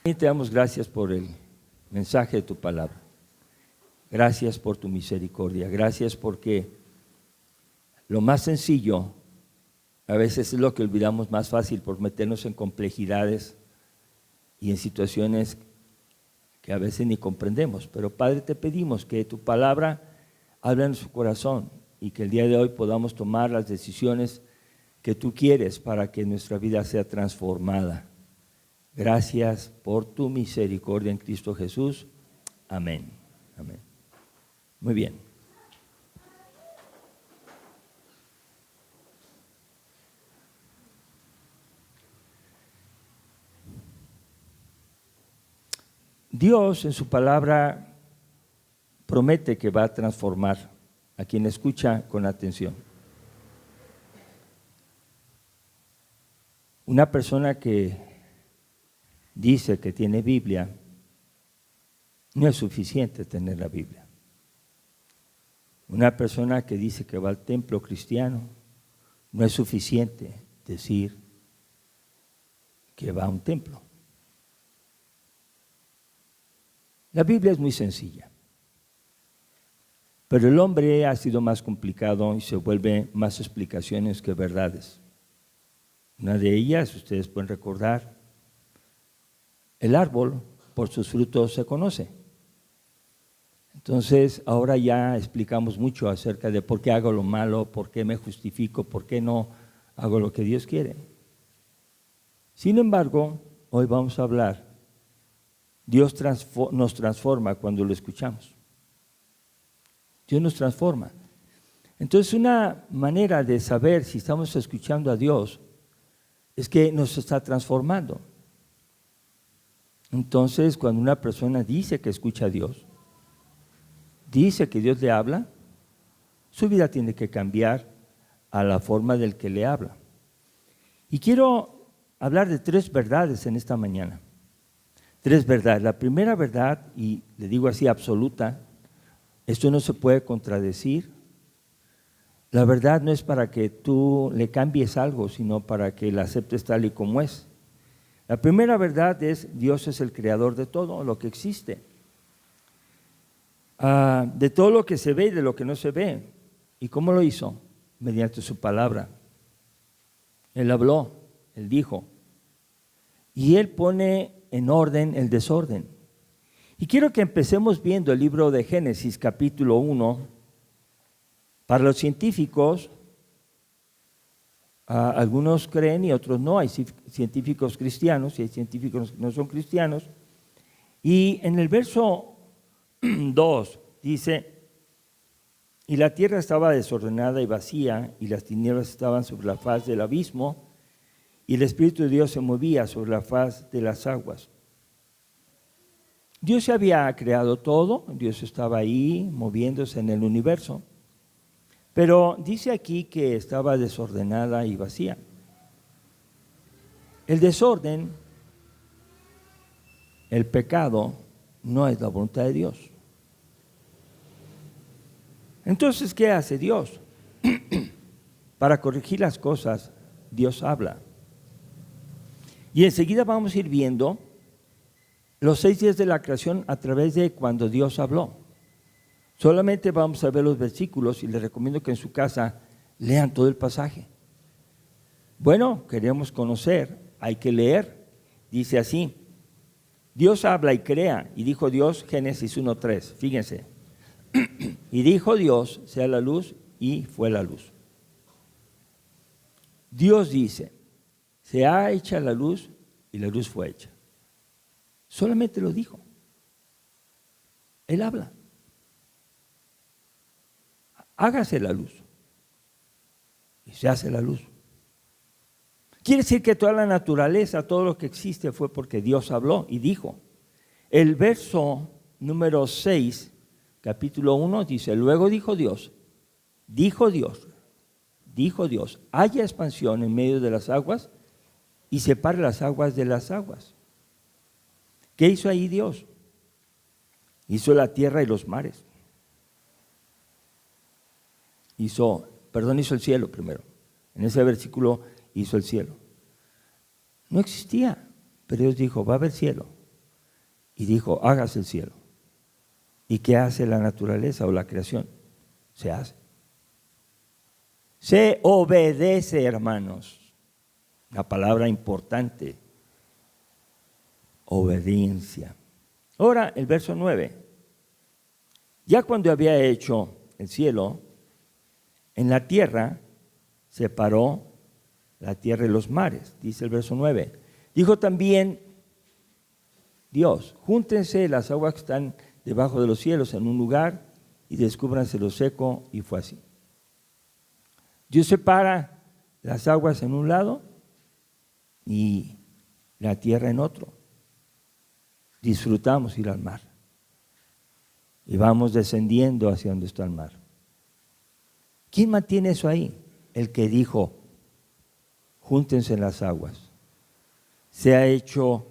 Y te damos gracias por el mensaje de tu palabra. Gracias por tu misericordia. Gracias porque lo más sencillo a veces es lo que olvidamos más fácil por meternos en complejidades y en situaciones que a veces ni comprendemos. Pero Padre, te pedimos que tu palabra hable en su corazón y que el día de hoy podamos tomar las decisiones que tú quieres para que nuestra vida sea transformada. Gracias por tu misericordia en Cristo Jesús. Amén. Amén. Muy bien. Dios en su palabra promete que va a transformar a quien escucha con atención. Una persona que dice que tiene Biblia, no es suficiente tener la Biblia. Una persona que dice que va al templo cristiano, no es suficiente decir que va a un templo. La Biblia es muy sencilla, pero el hombre ha sido más complicado y se vuelve más explicaciones que verdades. Una de ellas, ustedes pueden recordar, el árbol por sus frutos se conoce. Entonces, ahora ya explicamos mucho acerca de por qué hago lo malo, por qué me justifico, por qué no hago lo que Dios quiere. Sin embargo, hoy vamos a hablar, Dios nos transforma cuando lo escuchamos. Dios nos transforma. Entonces, una manera de saber si estamos escuchando a Dios es que nos está transformando. Entonces, cuando una persona dice que escucha a Dios, dice que Dios le habla, su vida tiene que cambiar a la forma del que le habla. Y quiero hablar de 3 verdades en esta mañana. 3 verdades. La primera verdad, y le digo así absoluta, esto no se puede contradecir. La verdad no es para que tú le cambies algo, sino para que la aceptes tal y como es. La primera verdad es: Dios es el creador de todo lo que existe. De todo lo que se ve y de lo que no se ve. ¿Y cómo lo hizo? Mediante su palabra. Él habló, Él dijo. Y Él pone en orden el desorden. Y quiero que empecemos viendo el libro de Génesis, capítulo 1. Para los científicos, algunos creen y otros no. Hay científicos cristianos y hay científicos que no son cristianos. Y en el verso 2 dice: y la tierra estaba desordenada y vacía, y las tinieblas estaban sobre la faz del abismo, y el Espíritu de Dios se movía sobre la faz de las aguas. Dios se había creado todo, Dios estaba ahí moviéndose en el universo, pero dice aquí que estaba desordenada y vacía. El desorden, el pecado, no es la voluntad de Dios. Entonces, ¿qué hace Dios? Para corregir las cosas, Dios habla. Y enseguida vamos a ir viendo los 6 días de la creación a través de cuando Dios habló. Solamente vamos a ver los versículos y les recomiendo que en su casa lean todo el pasaje. Bueno, queremos conocer, hay que leer. Dice así: Dios habla y crea, y dijo Dios, Génesis 1:3, fíjense. Y dijo Dios, sea la luz, y fue la luz. Dios dice, se ha hecha la luz, y la luz fue hecha. Solamente lo dijo. Él habla. Hágase la luz. Y se hace la luz. Quiere decir que toda la naturaleza, todo lo que existe fue porque Dios habló y dijo. El verso número 6, capítulo 1 dice: luego dijo Dios, haya expansión en medio de las aguas y separe las aguas de las aguas. ¿Qué hizo ahí Dios? Hizo la tierra y los mares. Hizo el cielo primero. En ese versículo hizo el cielo. No existía, pero Dios dijo, va a haber cielo. y dijo, hágase el cielo. ¿Y qué hace la naturaleza o la creación? Se hace. Se obedece, hermanos. La palabra importante. Obediencia. Ahora, el verso 9. Ya cuando había hecho el cielo, en la tierra separó la tierra y los mares, dice el verso 9. Dijo también Dios, júntense las aguas que están debajo de los cielos en un lugar y descúbranse lo seco, y fue así. Dios separa las aguas en un lado y la tierra en otro. Disfrutamos ir al mar y vamos descendiendo hacia donde está el mar. ¿Quién mantiene eso ahí? El que dijo, júntense las aguas. Se ha hecho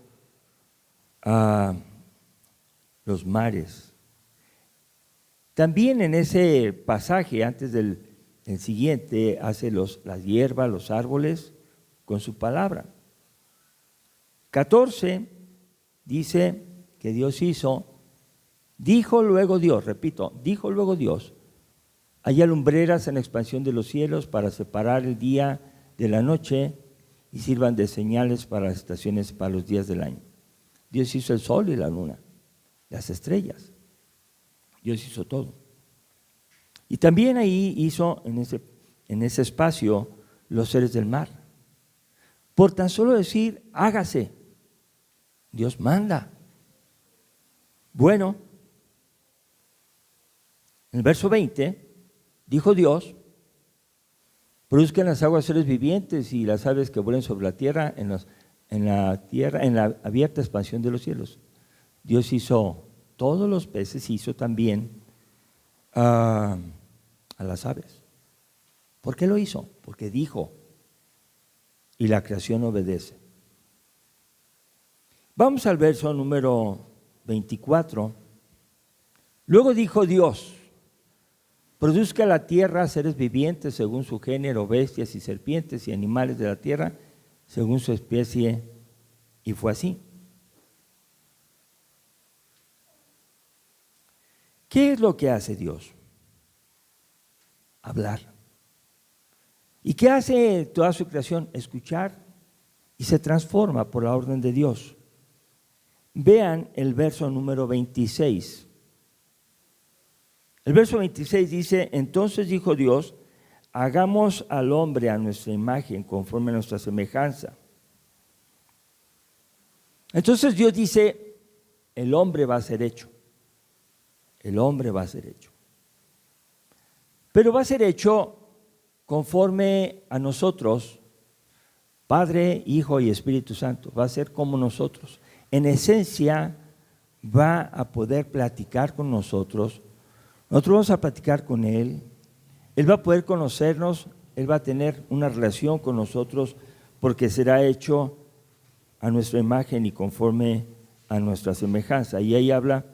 los mares. También en ese pasaje, antes del siguiente, hace la hierba, los árboles, con su palabra. 14 dice que Dios hizo, dijo luego Dios, repito, dijo luego Dios, haya lumbreras en la expansión de los cielos para separar el día de la noche y sirvan de señales para las estaciones, para los días del año. Dios hizo el sol y la luna, las estrellas. Dios hizo todo. Y también ahí hizo en ese espacio los seres del mar. Por tan solo decir, hágase, Dios manda. Bueno, en el verso 20, dijo Dios, produzcan las aguas seres vivientes y las aves que vuelen sobre la tierra, en la abierta expansión de los cielos. Dios hizo todos los peces, hizo también a las aves. ¿Por qué lo hizo? Porque dijo, y la creación obedece. Vamos al verso número 24. Luego dijo Dios, produzca la tierra seres vivientes según su género, bestias y serpientes y animales de la tierra según su especie, y fue así. ¿Qué es lo que hace Dios? Hablar. ¿Y qué hace toda su creación? Escuchar, y se transforma por la orden de Dios. Vean el verso número 26. El verso 26 dice, entonces dijo Dios, hagamos al hombre a nuestra imagen, conforme a nuestra semejanza. Entonces Dios dice, el hombre va a ser hecho. El hombre va a ser hecho. Pero va a ser hecho conforme a nosotros, Padre, Hijo y Espíritu Santo. Va a ser como nosotros. En esencia, va a poder platicar con nosotros. Nosotros vamos a platicar con Él. Él va a poder conocernos. Él va a tener una relación con nosotros porque será hecho a nuestra imagen y conforme a nuestra semejanza. Y ahí habla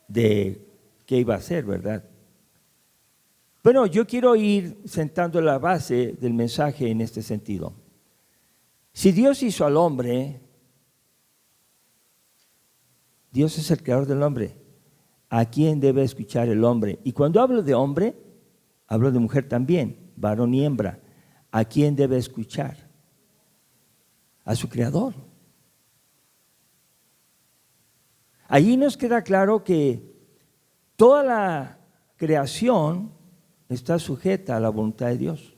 de qué iba a ser, ¿verdad? Bueno, yo quiero ir sentando la base del mensaje en este sentido. Si Dios hizo al hombre, Dios es el creador del hombre. ¿A quién debe escuchar el hombre? Y cuando hablo de hombre, hablo de mujer también, varón y hembra. ¿A quién debe escuchar? A su creador. Allí nos queda claro que toda la creación está sujeta a la voluntad de Dios.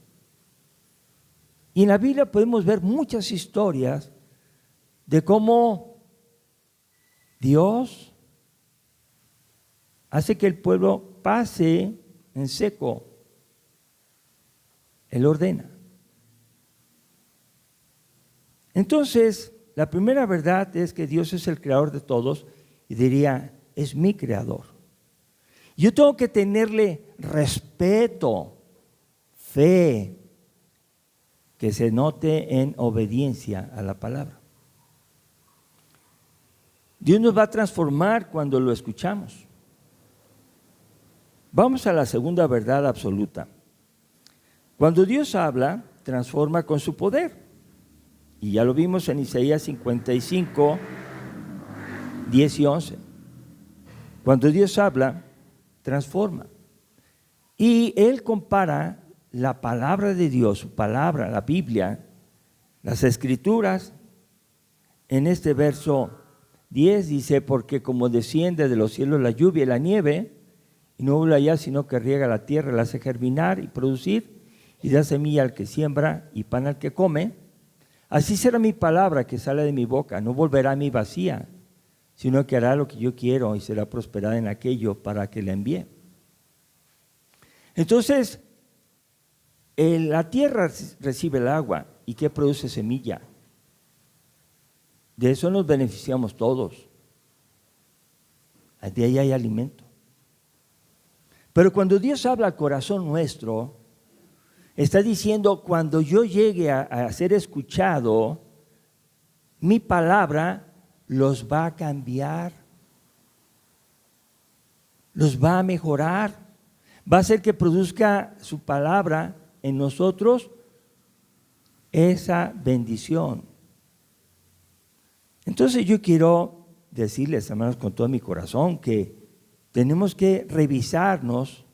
Y en la Biblia podemos ver muchas historias de cómo Dios hace que el pueblo pase en seco. Él ordena. Entonces, la primera verdad es que Dios es el creador de todos y diría, es mi creador. Yo tengo que tenerle respeto, fe, que se note en obediencia a la palabra. Dios nos va a transformar cuando lo escuchamos. Vamos a la segunda verdad absoluta. Cuando Dios habla, transforma con su poder. Y ya lo vimos en Isaías 55, 10 y 11. Cuando Dios habla, transforma. Y Él compara la palabra de Dios, su palabra, la Biblia, las Escrituras. En este verso 10 dice, porque como desciende de los cielos la lluvia y la nieve, y no vuelve allá, sino que riega la tierra, la hace germinar y producir, y da semilla al que siembra y pan al que come, así será mi palabra que sale de mi boca, no volverá a mí vacía, sino que hará lo que yo quiero y será prosperada en aquello para que la envíe. Entonces, la tierra recibe el agua. ¿Y qué produce? Semilla. De eso nos beneficiamos todos. De ahí hay alimento. Pero cuando Dios habla al corazón nuestro, está diciendo, cuando yo llegue a ser escuchado, mi palabra los va a cambiar, los va a mejorar, va a hacer que produzca su palabra en nosotros esa bendición. Entonces yo quiero decirles, hermanos, con todo mi corazón, que tenemos que revisarnos,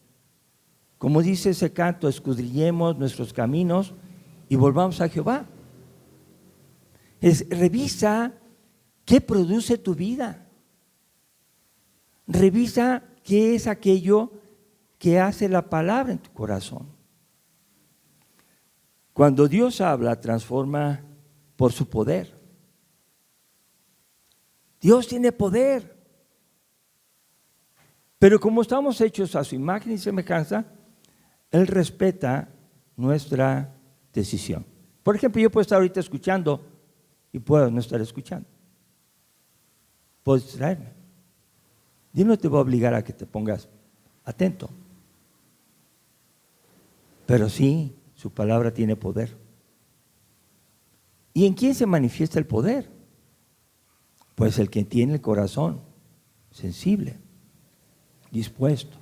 como dice ese canto, escudriñemos nuestros caminos y volvamos a Jehová. Revisa qué produce tu vida. Revisa qué es aquello que hace la palabra en tu corazón. Cuando Dios habla, transforma por su poder. Dios tiene poder. Pero como estamos hechos a su imagen y semejanza, Él respeta nuestra decisión. Por ejemplo, yo puedo estar ahorita escuchando y puedo no estar escuchando. Puedo distraerme. Dios no te va a obligar a que te pongas atento. Pero sí, su palabra tiene poder. ¿Y en quién se manifiesta el poder? Pues el que tiene el corazón sensible, dispuesto.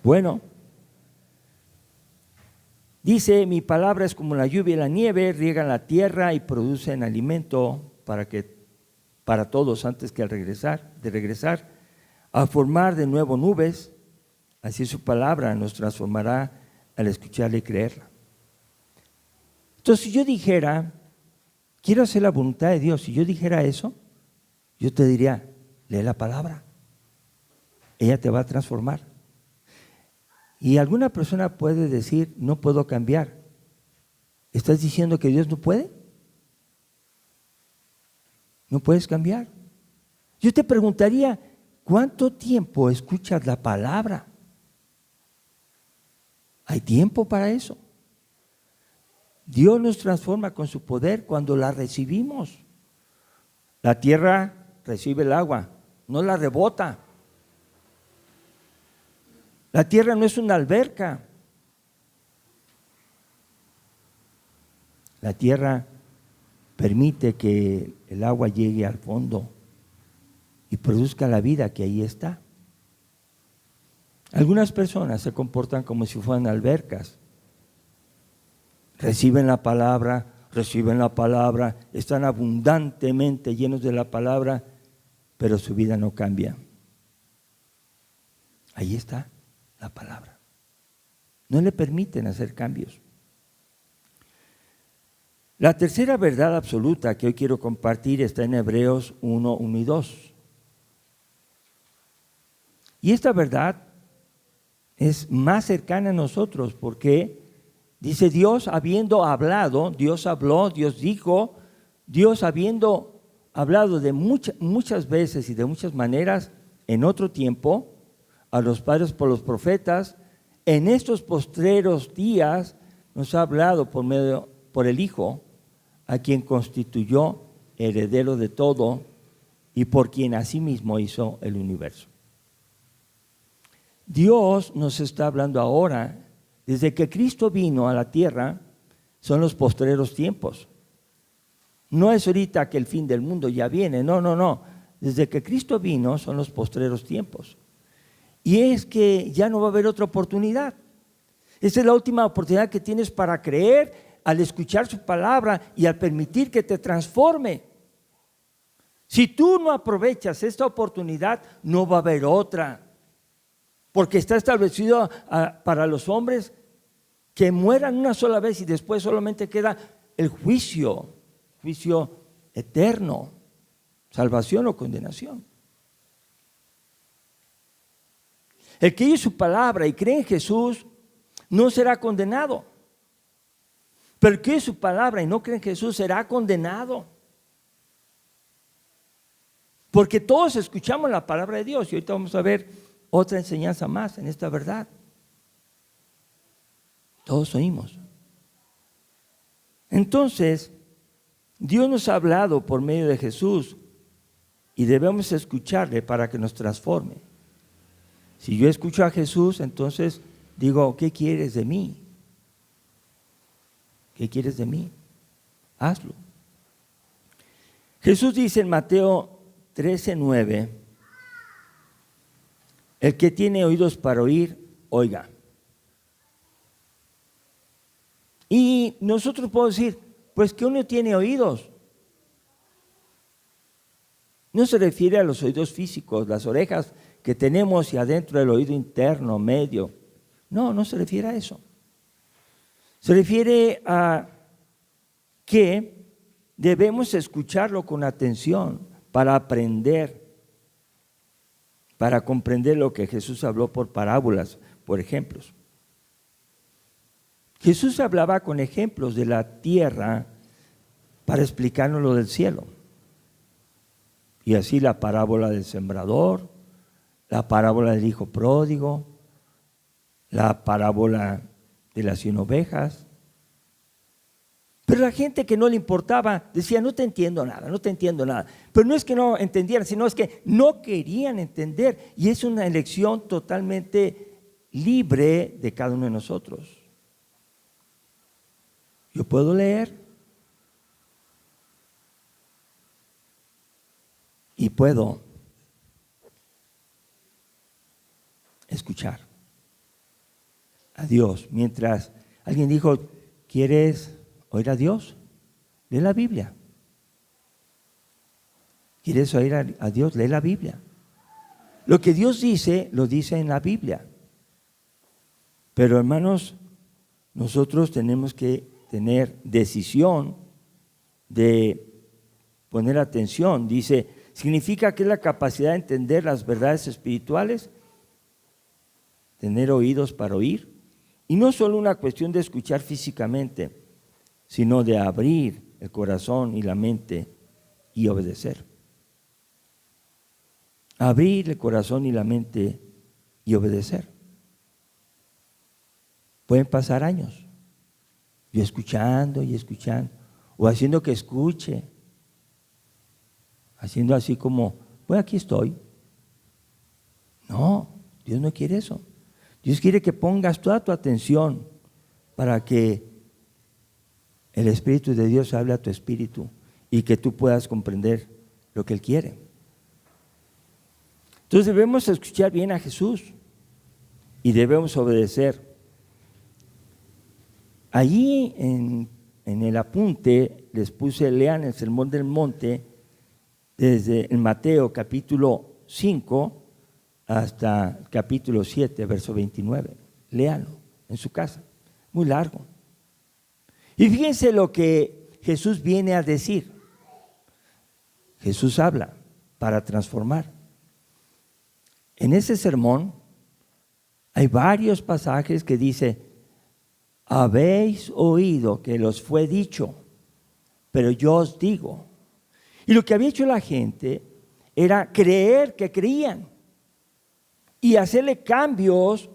Bueno, dice, mi palabra es como la lluvia y la nieve, riegan la tierra y producen alimento para todos antes que de regresar, a formar de nuevo nubes, así su palabra nos transformará al escucharla y creerla. Entonces, si yo dijera, quiero hacer la voluntad de Dios, si yo dijera eso, yo te diría, lee la palabra, ella te va a transformar. Y alguna persona puede decir, no puedo cambiar. ¿Estás diciendo que Dios no puede? No puedes cambiar. Yo te preguntaría, ¿cuánto tiempo escuchas la palabra? ¿Hay tiempo para eso? Dios nos transforma con su poder cuando la recibimos. La tierra recibe el agua, no la rebota. La tierra no es una alberca. La tierra permite que el agua llegue al fondo y produzca la vida que ahí está. Algunas personas se comportan como si fueran albercas. Reciben la palabra, están abundantemente llenos de la palabra, pero su vida no cambia. Ahí está la palabra. No le permiten hacer cambios. La tercera verdad absoluta que hoy quiero compartir está en Hebreos 1, 1 y 2. Y esta verdad es más cercana a nosotros porque dice Dios habiendo hablado, Dios habló, Dios dijo, Dios habiendo hablado de muchas veces y de muchas maneras en otro tiempo a los padres por los profetas, en estos postreros días nos ha hablado por el Hijo, a quien constituyó heredero de todo y por quien asimismo hizo el universo. Dios nos está hablando ahora, desde que Cristo vino a la tierra, son los postreros tiempos. No es ahorita que el fin del mundo ya viene, no. Desde que Cristo vino son los postreros tiempos. Y es que ya no va a haber otra oportunidad. Esta es la última oportunidad que tienes para creer al escuchar su palabra y al permitir que te transforme. Si tú no aprovechas esta oportunidad, no va a haber otra. Porque está establecido para los hombres que mueran una sola vez y después solamente queda el juicio eterno, salvación o condenación. El que oye su palabra y cree en Jesús no será condenado. Pero el que oye su palabra y no cree en Jesús será condenado. Porque todos escuchamos la palabra de Dios y ahorita vamos a ver otra enseñanza más en esta verdad. Todos oímos. Entonces, Dios nos ha hablado por medio de Jesús y debemos escucharle para que nos transforme. Si yo escucho a Jesús, entonces digo, ¿qué quieres de mí? ¿Qué quieres de mí? Hazlo. Jesús dice en Mateo 13:9, el que tiene oídos para oír, oiga. Y nosotros podemos decir, pues que uno tiene oídos. No se refiere a los oídos físicos, las orejas que tenemos y adentro del oído interno, medio. No, no se refiere a eso. Se refiere a que debemos escucharlo con atención para aprender, para comprender lo que Jesús habló por parábolas, por ejemplos. Jesús hablaba con ejemplos de la tierra para explicarnos lo del cielo. Y así la parábola del sembrador, la parábola del hijo pródigo, la parábola de las 100 ovejas. Pero la gente que no le importaba decía, no te entiendo nada, no te entiendo nada. Pero no es que no entendieran, sino es que no querían entender. Y es una elección totalmente libre de cada uno de nosotros. Yo puedo leer y puedo escuchar a Dios. Mientras alguien dijo, ¿quieres oír a Dios? Lee la Biblia. ¿Quieres oír a Dios? Lee la Biblia. Lo que Dios dice, lo dice en la Biblia. Pero hermanos, nosotros tenemos que tener decisión de poner atención. Dice, significa que es la capacidad de entender las verdades espirituales, tener oídos para oír, y no solo una cuestión de escuchar físicamente, sino de abrir el corazón y la mente y obedecer. Abrir el corazón y la mente y obedecer. Pueden pasar años, yo escuchando y escuchando, o haciendo que escuche, haciendo así como, pues aquí estoy. No, Dios no quiere eso. Dios quiere que pongas toda tu atención para que el Espíritu de Dios hable a tu espíritu y que tú puedas comprender lo que Él quiere. Entonces debemos escuchar bien a Jesús y debemos obedecer. Allí en el apunte les puse, lean el Sermón del Monte desde el Mateo capítulo 5 hasta el capítulo 7, verso 29. Léanlo en su casa, muy largo. Y fíjense lo que Jesús viene a decir. Jesús habla para transformar. En ese sermón hay varios pasajes que dice, habéis oído que los fue dicho, pero yo os digo. Y lo que había hecho la gente era creer que creían y hacerle cambios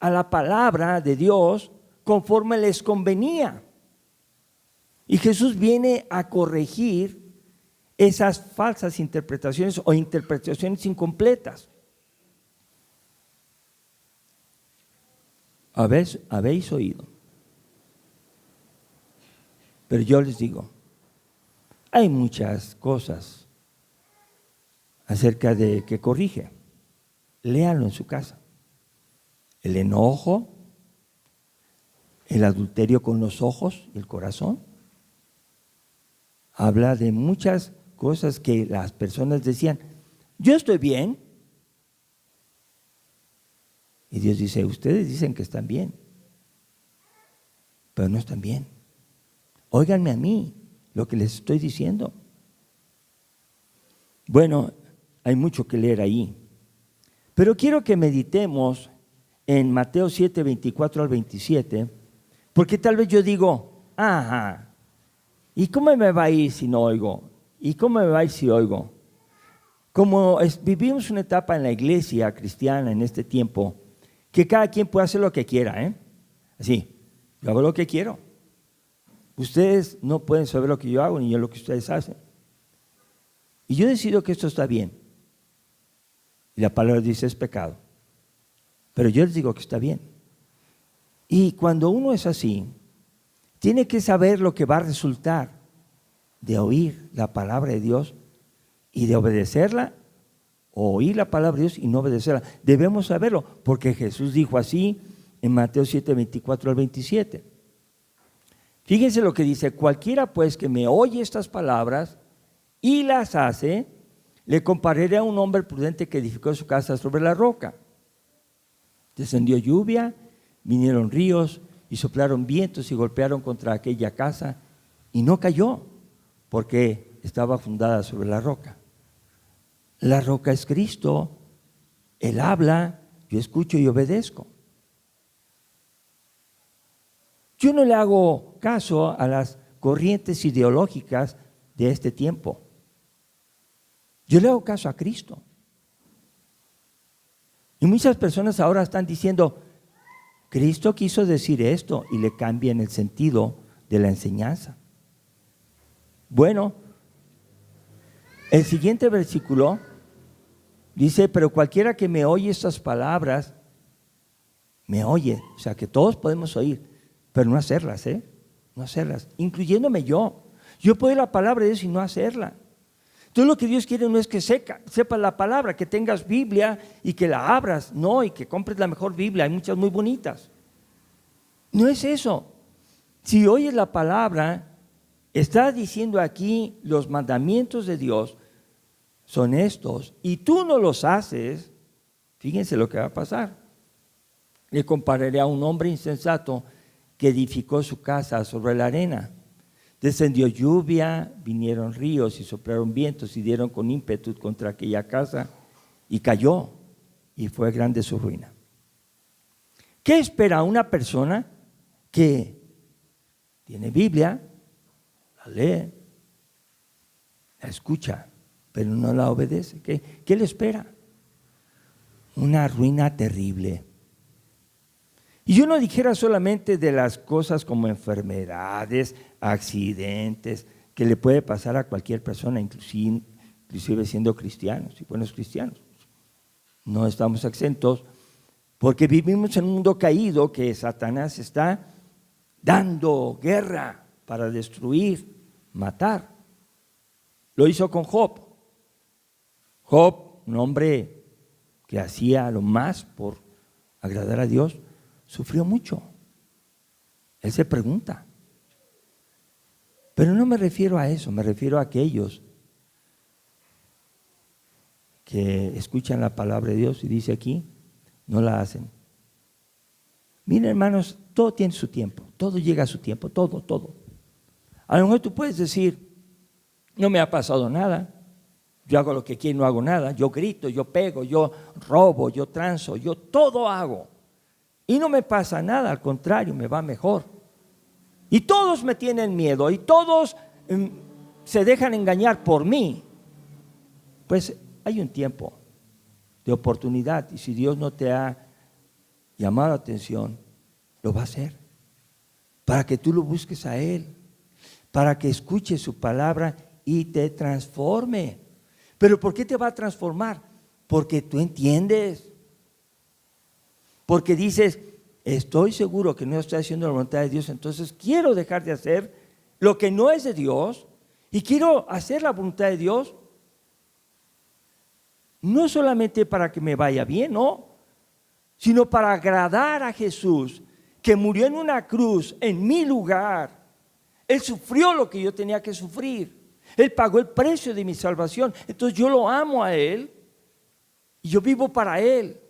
a la palabra de Dios conforme les convenía. Y Jesús viene a corregir esas falsas interpretaciones o interpretaciones incompletas. Habéis oído. Pero yo les digo, hay muchas cosas acerca de que corrige. Léanlo en su casa. El enojo, el adulterio con los ojos y el corazón. Habla de muchas cosas que las personas decían, yo estoy bien. Y Dios dice, ustedes dicen que están bien, pero no están bien. Óiganme a mí, lo que les estoy diciendo. Bueno, hay mucho que leer ahí, pero quiero que meditemos en Mateo 7, 24 al 27, porque tal vez yo digo, ajá, ¿y cómo me va a ir si no oigo? ¿Y cómo me va a ir si oigo? Como vivimos una etapa en la iglesia cristiana en este tiempo, que cada quien puede hacer lo que quiera, ¿eh? Así, yo hago lo que quiero. Ustedes no pueden saber lo que yo hago, ni yo lo que ustedes hacen. Y yo decido que esto está bien. Y la palabra dice es pecado. Pero yo les digo que está bien. Y cuando uno es así, tiene que saber lo que va a resultar de oír la palabra de Dios y de obedecerla, o oír la palabra de Dios y no obedecerla. Debemos saberlo, porque Jesús dijo así en Mateo 7, 24 al 27. Fíjense lo que dice: cualquiera pues que me oye estas palabras y las hace, le compararé a un hombre prudente que edificó su casa sobre la roca. Descendió lluvia, vinieron ríos y soplaron vientos y golpearon contra aquella casa y no cayó, porque estaba fundada sobre la roca. La roca es Cristo. Él habla, yo escucho y obedezco. Yo no le hago caso a las corrientes ideológicas de este tiempo. Yo le hago caso a Cristo. Y muchas personas ahora están diciendo, Cristo quiso decir esto, y le cambian el sentido de la enseñanza. Bueno, el siguiente versículo dice: pero cualquiera que me oye estas palabras, me oye. O sea, que todos podemos oír, pero no hacerlas, no hacerlas, incluyéndome yo. Yo puedo oír la palabra de Dios y no hacerla. Entonces lo que Dios quiere no es que sepas la palabra, que tengas Biblia y que la abras, no, y que compres la mejor Biblia, hay muchas muy bonitas. No es eso. Si oyes la palabra, está diciendo aquí los mandamientos de Dios son estos, y tú no los haces, fíjense lo que va a pasar. Le compararé a un hombre insensato que edificó su casa sobre la arena. Descendió lluvia, vinieron ríos y soplaron vientos y dieron con ímpetu contra aquella casa y cayó, y fue grande su ruina. ¿Qué espera una persona que tiene Biblia, la lee, la escucha, pero no la obedece? ¿Qué le espera? Una ruina terrible. Y yo no dijera solamente de las cosas como enfermedades, accidentes, que le puede pasar a cualquier persona, inclusive siendo cristianos y buenos cristianos. No estamos exentos, porque vivimos en un mundo caído que Satanás está dando guerra para destruir, matar. Lo hizo con Job. Job, un hombre que hacía lo más por agradar a Dios, sufrió mucho. Él se pregunta. Pero no me refiero a eso, me refiero a aquellos que escuchan la palabra de Dios y dice aquí, no la hacen. Miren, hermanos, todo tiene su tiempo, todo llega a su tiempo, todo. A lo mejor tú puedes decir, no me ha pasado nada, yo hago lo que quiero y no hago nada, yo grito, yo pego, yo robo, yo transo, yo todo hago. Y no me pasa nada, al contrario, me va mejor. Y todos me tienen miedo y todos se dejan engañar por mí. Pues hay un tiempo de oportunidad, y si Dios no te ha llamado la atención, lo va a hacer para que tú lo busques a Él, para que escuches su palabra y te transforme. ¿Pero por qué te va a transformar? Porque tú entiendes. Porque dices, estoy seguro que no estoy haciendo la voluntad de Dios, entonces quiero dejar de hacer lo que no es de Dios y quiero hacer la voluntad de Dios. No solamente para que me vaya bien, no, sino para agradar a Jesús, que murió en una cruz en mi lugar. Él sufrió lo que yo tenía que sufrir. Él pagó el precio de mi salvación. Entonces yo lo amo a Él y yo vivo para Él.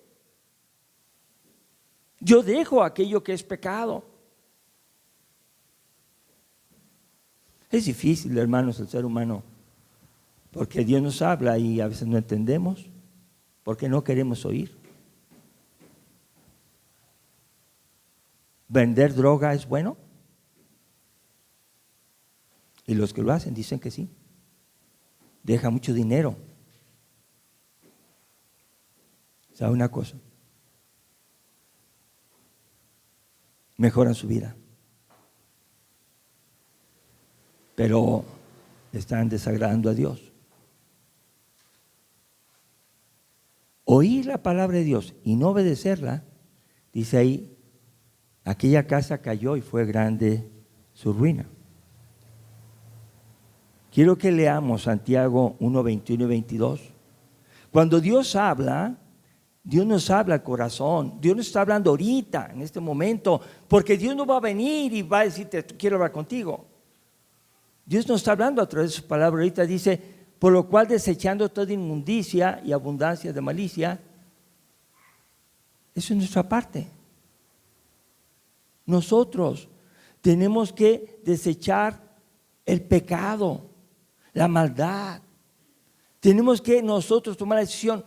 Yo dejo aquello que es pecado. Es difícil, hermanos, el ser humano, porque Dios nos habla y a veces no entendemos, porque no queremos oír. ¿Vender droga es bueno? Y los que lo hacen dicen que sí. Deja mucho dinero. ¿Sabe una cosa? Mejoran su vida. Pero están desagradando a Dios. Oír la palabra de Dios y no obedecerla, dice ahí, aquella casa cayó y fue grande su ruina. Quiero que leamos Santiago 1, 21 y 22. Cuando Dios habla, Dios nos habla al corazón. Dios nos está hablando ahorita, en este momento, porque Dios no va a venir y va a decirte, quiero hablar contigo. Dios nos está hablando a través de su palabra. Ahorita dice, por lo cual desechando toda inmundicia y abundancia de malicia, eso es nuestra parte. Nosotros tenemos que desechar el pecado, la maldad. Tenemos que nosotros tomar la decisión.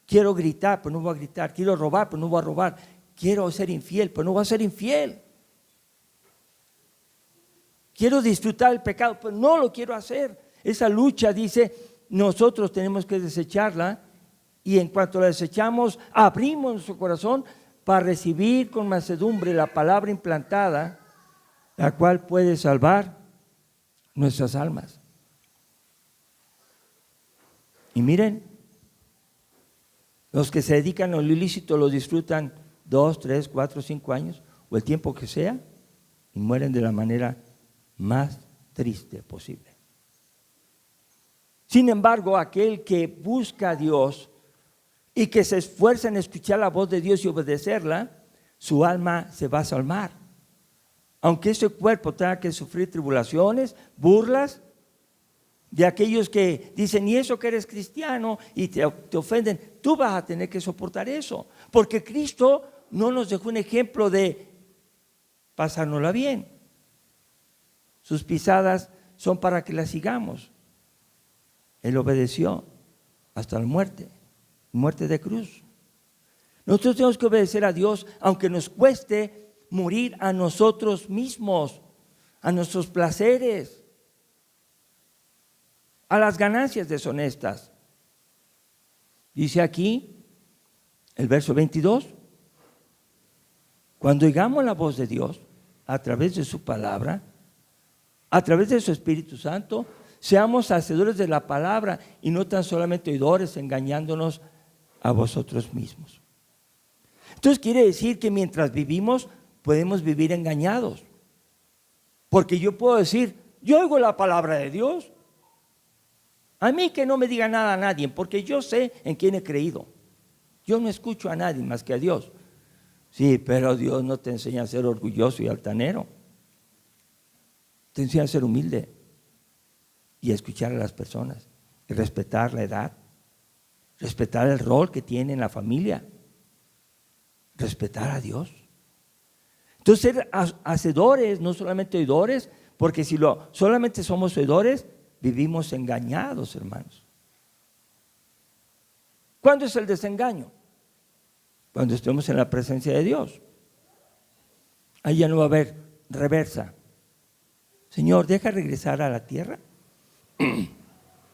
Quiero gritar, pero no voy a gritar. Quiero robar, pero no voy a robar. Quiero ser infiel, pero no voy a ser infiel. Quiero disfrutar el pecado, pero no lo quiero hacer. Esa lucha, dice, nosotros tenemos que desecharla. Y en cuanto la desechamos, abrimos nuestro corazón para recibir con mansedumbre la palabra implantada, la cual puede salvar nuestras almas. Y miren, los que se dedican a lo ilícito lo disfrutan 2, 3, 4, 5 años o el tiempo que sea y mueren de la manera más triste posible. Sin embargo, aquel que busca a Dios y que se esfuerza en escuchar la voz de Dios y obedecerla, su alma se va a salvar. Aunque ese cuerpo tenga que sufrir tribulaciones, burlas de aquellos que dicen, y eso que eres cristiano, y te ofenden, tú vas a tener que soportar eso, porque Cristo no nos dejó un ejemplo de pasárnosla bien. Sus pisadas son para que las sigamos. Él obedeció hasta la muerte de cruz. Nosotros tenemos que obedecer a Dios, aunque nos cueste morir a nosotros mismos, a nuestros placeres, a las ganancias deshonestas. Dice aquí el verso 22, cuando oigamos la voz de Dios a través de su palabra, a través de su Espíritu Santo, seamos hacedores de la palabra y no tan solamente oidores, engañándonos a vosotros mismos. Entonces quiere decir que mientras vivimos podemos vivir engañados, porque yo puedo decir, yo oigo la palabra de Dios. A mí que no me diga nada a nadie, porque yo sé en quién he creído. Yo no escucho a nadie más que a Dios. Sí, pero Dios no te enseña a ser orgulloso y altanero. Te enseña a ser humilde y a escuchar a las personas, y respetar la edad, respetar el rol que tiene en la familia, respetar a Dios. Entonces ser hacedores, no solamente oidores, porque si solamente somos oidores, vivimos engañados, hermanos. ¿Cuándo es el desengaño? Cuando estemos en la presencia de Dios. Ahí ya no va a haber reversa. Señor, deja regresar a la tierra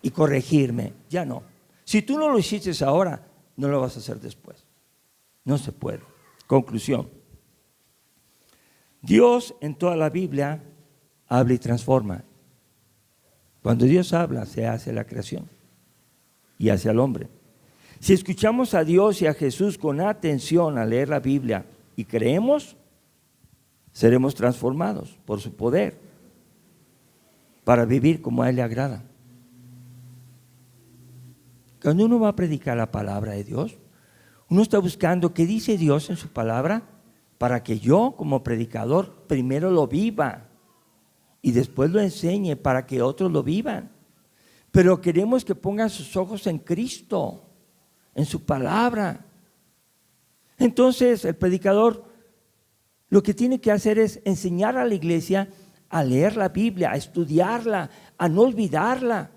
y corregirme. Ya no. Si tú no lo hiciste ahora, no lo vas a hacer después. No se puede. Conclusión. Dios en toda la Biblia habla y transforma. Cuando Dios habla, se hace la creación y hace al hombre. Si escuchamos a Dios y a Jesús con atención al leer la Biblia y creemos, seremos transformados por su poder para vivir como a Él le agrada. Cuando uno va a predicar la palabra de Dios, uno está buscando qué dice Dios en su palabra para que yo como predicador primero lo viva y después lo enseñe para que otros lo vivan. pero queremos que pongan sus ojos en Cristo, en su palabra. Entonces el predicador lo que tiene que hacer es enseñar a la iglesia a leer la Biblia, a estudiarla, a no olvidarla.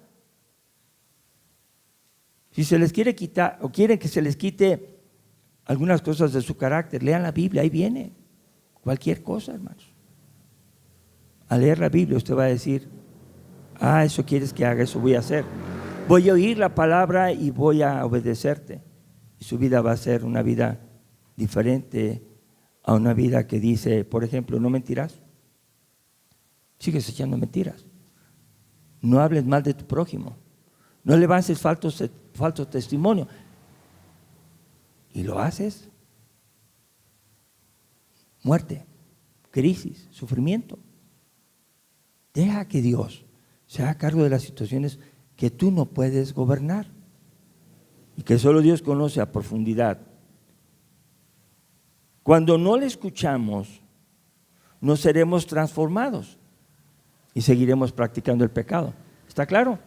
Si se les quiere quitar o quieren que se les quite algunas cosas de su carácter, lean la Biblia, ahí viene cualquier cosa, hermanos. Al leer la Biblia usted va a decir: eso quieres que haga, eso voy a hacer. Voy a oír la palabra y voy a obedecerte. Y su vida va a ser una vida diferente a una vida que dice, por ejemplo, no mentirás. Sigues echando mentiras. No hables mal de tu prójimo. No levantes falso testimonio. Y lo haces. Muerte, crisis, sufrimiento. Deja que Dios se haga cargo de las situaciones que tú no puedes gobernar y que solo Dios conoce a profundidad. Cuando no le escuchamos, no seremos transformados y seguiremos practicando el pecado. ¿Está claro?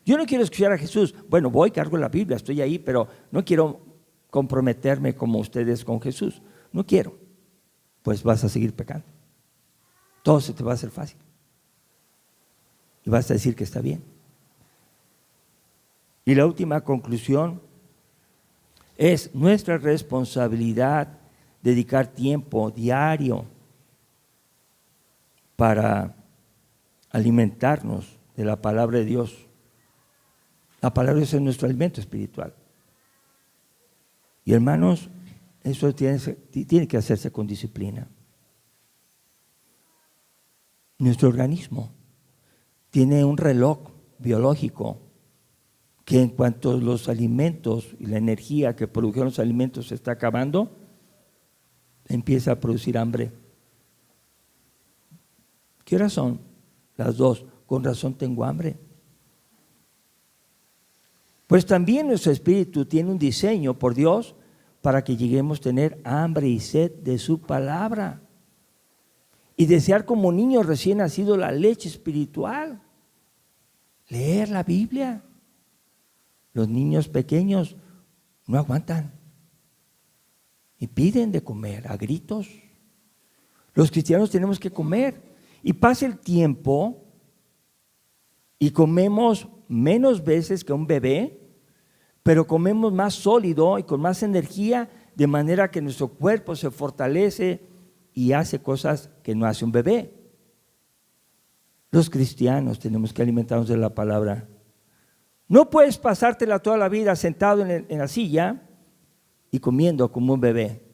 Yo no quiero escuchar a Jesús. Bueno, voy, cargo la Biblia, estoy ahí, pero no quiero comprometerme como ustedes con Jesús. No quiero. Pues vas a seguir pecando. Todo se te va a hacer fácil. Y vas a decir que está bien. Y la última conclusión es nuestra responsabilidad dedicar tiempo diario para alimentarnos de la palabra de Dios. La palabra de Dios es nuestro alimento espiritual. Y hermanos, eso tiene que hacerse con disciplina. Nuestro organismo tiene un reloj biológico que en cuanto los alimentos y la energía que produjeron los alimentos se está acabando, empieza a producir hambre. ¿Qué horas son? Las 2. Con razón tengo hambre. Pues también nuestro espíritu tiene un diseño por Dios para que lleguemos a tener hambre y sed de su palabra y desear como niños recién nacidos la leche espiritual, leer la Biblia. Los niños pequeños no aguantan y piden de comer a gritos. Los cristianos tenemos que comer y pasa el tiempo y comemos menos veces que un bebé, pero comemos más sólido y con más energía, de manera que nuestro cuerpo se fortalece y hace cosas que no hace un bebé. Los cristianos tenemos que alimentarnos de la palabra. No puedes pasártela toda la vida sentado en la silla y comiendo como un bebé.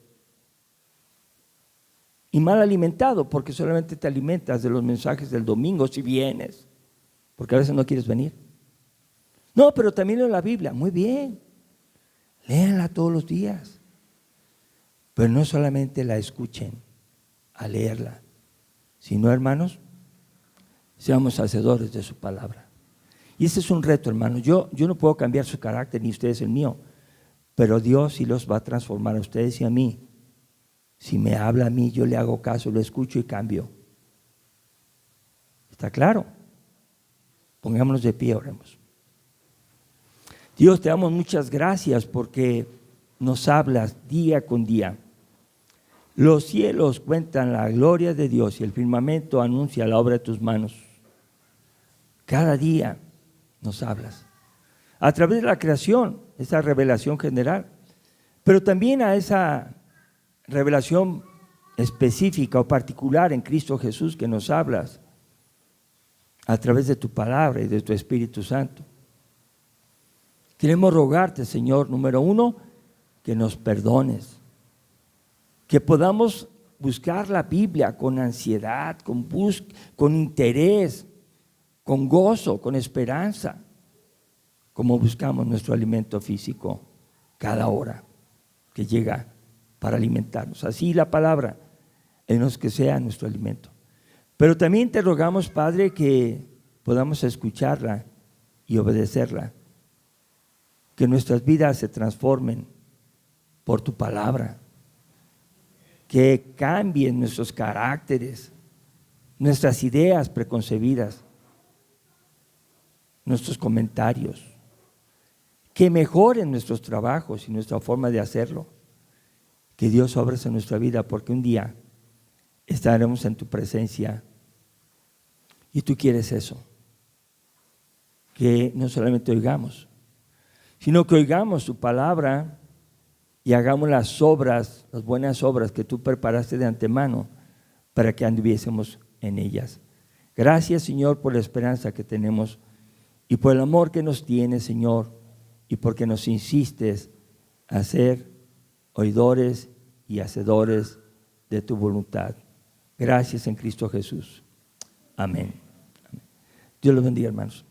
Y mal alimentado, porque solamente te alimentas de los mensajes del domingo si vienes, porque a veces no quieres venir. No, pero también leo la Biblia. Muy bien, léanla todos los días, pero no solamente la escuchen a leerla, sino, hermanos, seamos hacedores de su palabra. Y ese es un reto, hermanos. Yo no puedo cambiar su carácter, ni ustedes el mío, pero Dios sí los va a transformar a ustedes y a mí. Si me habla a mí, yo le hago caso, lo escucho y cambio. ¿Está claro? Pongámonos de pie, oremos. Dios, te damos muchas gracias porque nos hablas día con día. Los cielos cuentan la gloria de Dios y el firmamento anuncia la obra de tus manos. Cada día nos hablas. A través de la creación, esa revelación general, pero también a esa revelación específica o particular en Cristo Jesús que nos hablas a través de tu palabra y de tu Espíritu Santo. Queremos rogarte, Señor, número 1, que nos perdones, que podamos buscar la Biblia con ansiedad, con interés, con gozo, con esperanza, como buscamos nuestro alimento físico cada hora que llega para alimentarnos. Así la palabra, en los que sea nuestro alimento. Pero también te rogamos, Padre, que podamos escucharla y obedecerla, que nuestras vidas se transformen por tu palabra, que cambien nuestros caracteres, nuestras ideas preconcebidas, nuestros comentarios, que mejoren nuestros trabajos y nuestra forma de hacerlo. Que Dios obra en nuestra vida, porque un día estaremos en tu presencia y tú quieres eso. Que no solamente oigamos, sino que oigamos tu palabra y hagamos las obras, las buenas obras que tú preparaste de antemano para que anduviésemos en ellas. Gracias, Señor, por la esperanza que tenemos y por el amor que nos tienes, Señor, y porque nos insistes a ser oidores y hacedores de tu voluntad. Gracias en Cristo Jesús. Amén. Dios los bendiga, hermanos.